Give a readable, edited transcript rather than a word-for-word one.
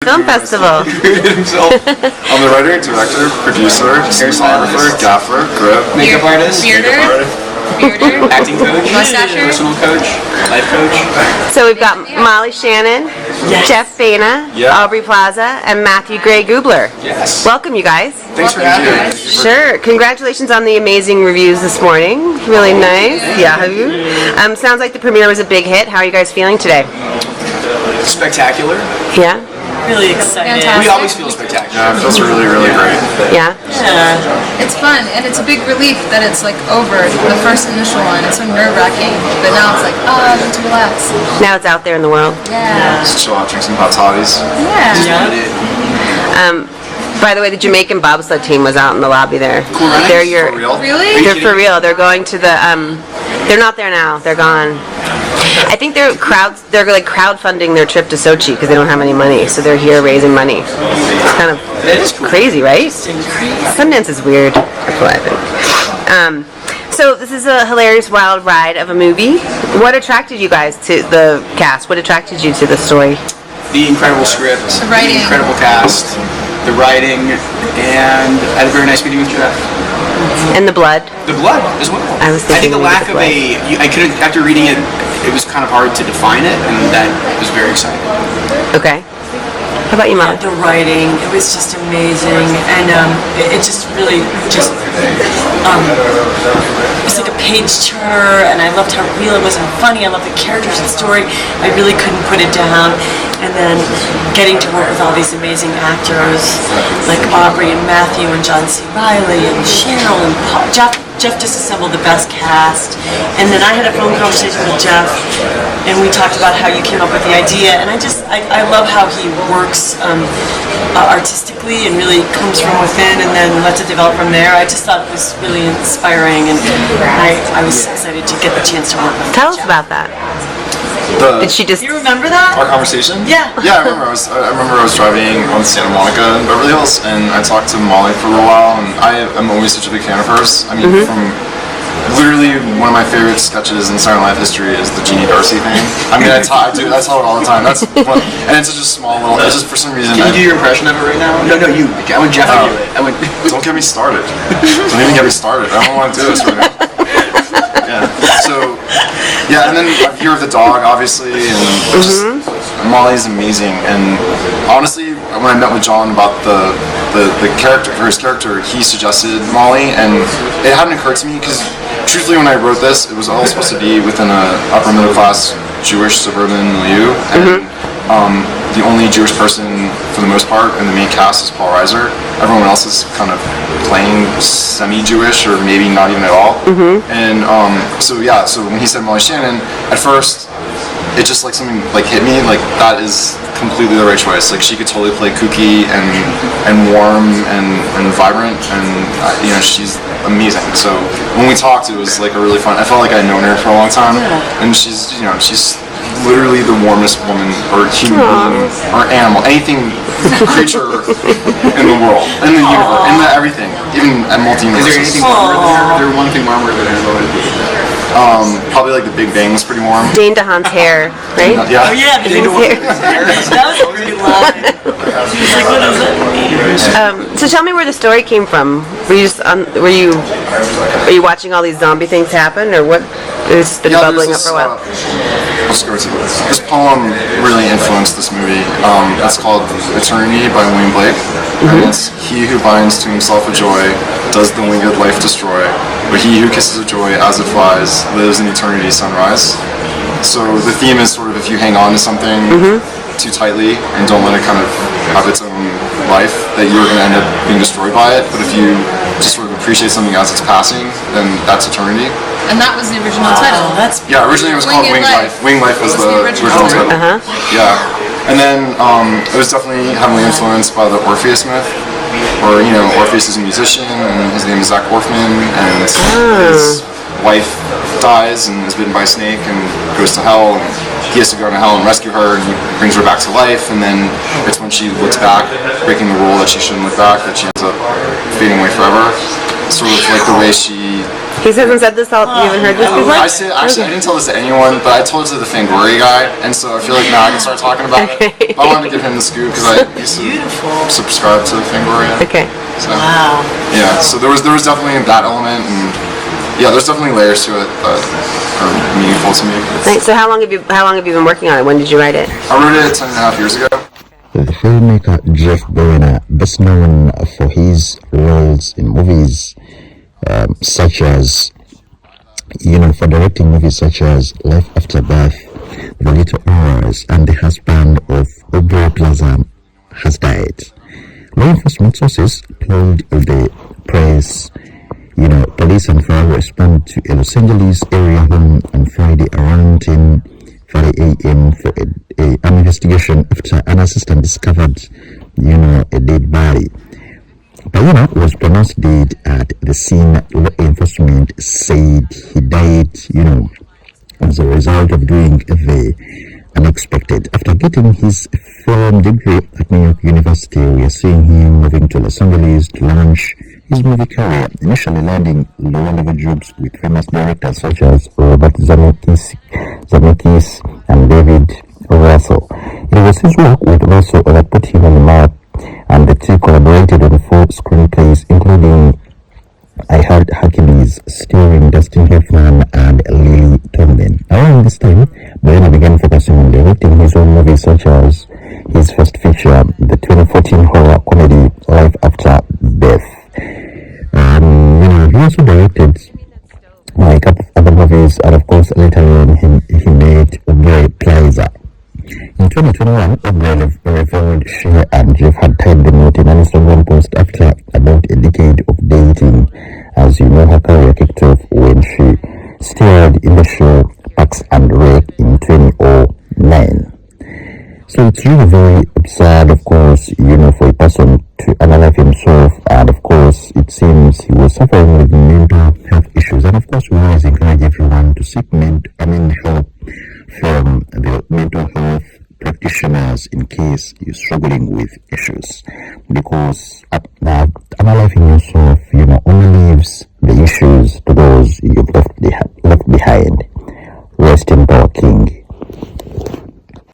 Film Festival. I'm the writer, director, producer, cinematographer, gaffer, grip, makeup artist, bearder, acting coach, mustacher, personal coach, life coach. So we've got Molly Shannon, Jeff Baena, Aubrey Plaza, and Matthew Gray Gubler. Yes. Welcome, you guys. Thanks for having me. Sure. Congratulations on the amazing reviews this morning. Really nice. Yahoo. Sounds like the premiere was a big hit. How are you guys feeling today? Spectacular. Yeah? Really excited. Fantastic. We always feel spectacular. Yeah, it feels really, really great. Yeah? It's fun, and it's a big relief that it's like over. The first initial one, it's so nerve-wracking, but now it's like, oh, I get to relax. Now it's out there in the world. Yeah. Just chill out, drink some hot toddies. By the way, the Jamaican bobsled team was out in the lobby there. Cool running? They're your, For real? Really? they're for real. They're going to the, they're not there now. They're gone. I think they're like crowdfunding their trip to Sochi because they don't have any money, so they're here raising money. It's kind of crazy, right? Sundance is weird. That's what I think. So this is a hilarious wild ride of a movie. What attracted you guys to the cast? What attracted you to the story? The incredible script, The writing. the incredible cast, the writing, and I had a very nice meeting with Jeff. And the blood. The blood as well. I was think thinking the lack of I couldn't, after reading it, it was kind of hard to define it, and that was very exciting. Okay. How about you, Molly? The writing, it was just amazing, and it just really just it was like a page turner, and I loved how real it was and funny. I loved the characters and story. I really couldn't put it down. And then getting to work with all these amazing actors like Aubrey and Matthew and John C. Reilly and Cheryl and Paul. Jeff just assembled the best cast. And then I had a phone conversation with Jeff, and we talked about how you came up with the idea. And I love how he works artistically and really comes from within and then lets it develop from there. I just thought it was really inspiring, and I was excited to get the chance to work with Tell us Jeff. about that. Did she just... You remember that? Our conversation? Yeah. Yeah, I remember I was driving on Santa Monica in Beverly Hills, and I talked to Molly for a little while, and I'm always such a big fan of hers. I mean, from literally one of my favorite sketches in Saturday Night Live history is the Jeannie Darcy thing. I mean, I tell it all the time. That's one, and it's such a small little. It's just for some reason. Can you do your impression of it right now? No, you. I want Jeff to do it. Don't get me started. Don't even get me started. I don't want to do this right now. Yeah. So, yeah, and then Year of the Dog, obviously, and just Molly's amazing. And honestly, when I met with John about the character, for his character, he suggested Molly, and it hadn't occurred to me because, truthfully, when I wrote this, it was all supposed to be within a upper middle class Jewish suburban milieu, and the only Jewish person, for the most part, in the main cast is Paul Reiser. Everyone else is kind of playing semi-Jewish, or maybe not even at all. And so when he said Molly Shannon, at first, it just like something like hit me, like that is completely the right choice. Like she could totally play kooky and warm and vibrant, and she's amazing. So when we talked, it was like a really fun. I felt like I'd known her for a long time, and she's literally the warmest woman or human being or animal, anything, creature in the world, in the universe, in the everything, even at multi-universes. Is there anything warmer than her? Is there one thing warmer than her? What would it be? Probably like the Big Bang is pretty warm. Dane DeHaan's hair, right? Yeah. Oh yeah, They don't want that was a great line. Like, what is it? So tell me where the story came from. Were you watching all these zombie things happen, or what? It's been bubbling up for a while. Let's go to this. This poem really influenced this movie. It's called Eternity by William Blake. And it's, he who binds to himself a joy does the winged life destroy, but he who kisses a joy as it flies lives in eternity's sunrise. So the theme is sort of, if you hang on to something too tightly and don't let it kind of have its own life, that you're going to end up being destroyed by it. But if you just sort of appreciate something as it's passing, then that's eternity. And that was the original title. Yeah, originally it was called Winged Life. Winged Life was the original title. Yeah. And then it was definitely heavily influenced by the Orpheus myth, or Orpheus is a musician, and his name is Zach Orfman, and his wife dies and is bitten by a snake and goes to hell, and he has to go to hell and rescue her, and he brings her back to life, and then it's when she looks back, breaking the rule that she shouldn't look back, that she ends up fading away forever. sort of like the way she. He hasn't said this all. You haven't heard this before? I didn't tell this to anyone, but I told it to the Fangoria guy, and so I feel like now I can start talking about it. I wanted to give him the scoop because I used to subscribe to the Fangoria. Okay. So, Wow. yeah, so there was definitely that element, and yeah, there's definitely layers to it that are meaningful to me. Right, so how long have you been working on it? When did you write it? I wrote it 10.5 years ago. The filmmaker Jeff Baena, best known for his roles in movies such as, for directing movies such as Life After Beth, The Little Hours, and the husband of Aubrey Plaza has died. Law enforcement sources told the press, police and fire responded to a Los Angeles area home on Friday around 10:30 a.m. for an investigation after an assistant discovered, a dead body. Baena was pronounced dead at the scene. Law enforcement said he died, as a result of doing the unexpected. After getting his film degree at New York University, we are seeing him moving to Los Angeles to launch his movie career, initially landing lower-level jobs with famous directors such as Robert Zemeckis and David Russell. It was his work with Russell that put him on the map, and the two collaborated on 4 screenplays, including Heart Huckabees, starring Dustin Hoffman and Tomlin. Around this time, Baena began focusing on directing his own movies, such as his first feature, the 2014 horror comedy Life After Beth. He also directed a couple of other movies, and of course later on he made Aubrey Plaza. In 2021, Aubrey revealed she and Jeff had tied the knot in an Instagram post after about a decade of dating. As you know, her career kicked off when she starred in the show Parks and Rec in 2009. So it's really very absurd, of course, for a person to analyze himself, and of course it seems he was suffering with mental health issues, and of course we always encourage everyone to seek help from the mental health practitioners in case you're struggling with issues, because analyzing yourself, only leaves the issues to those you've left behind. Rest in peace.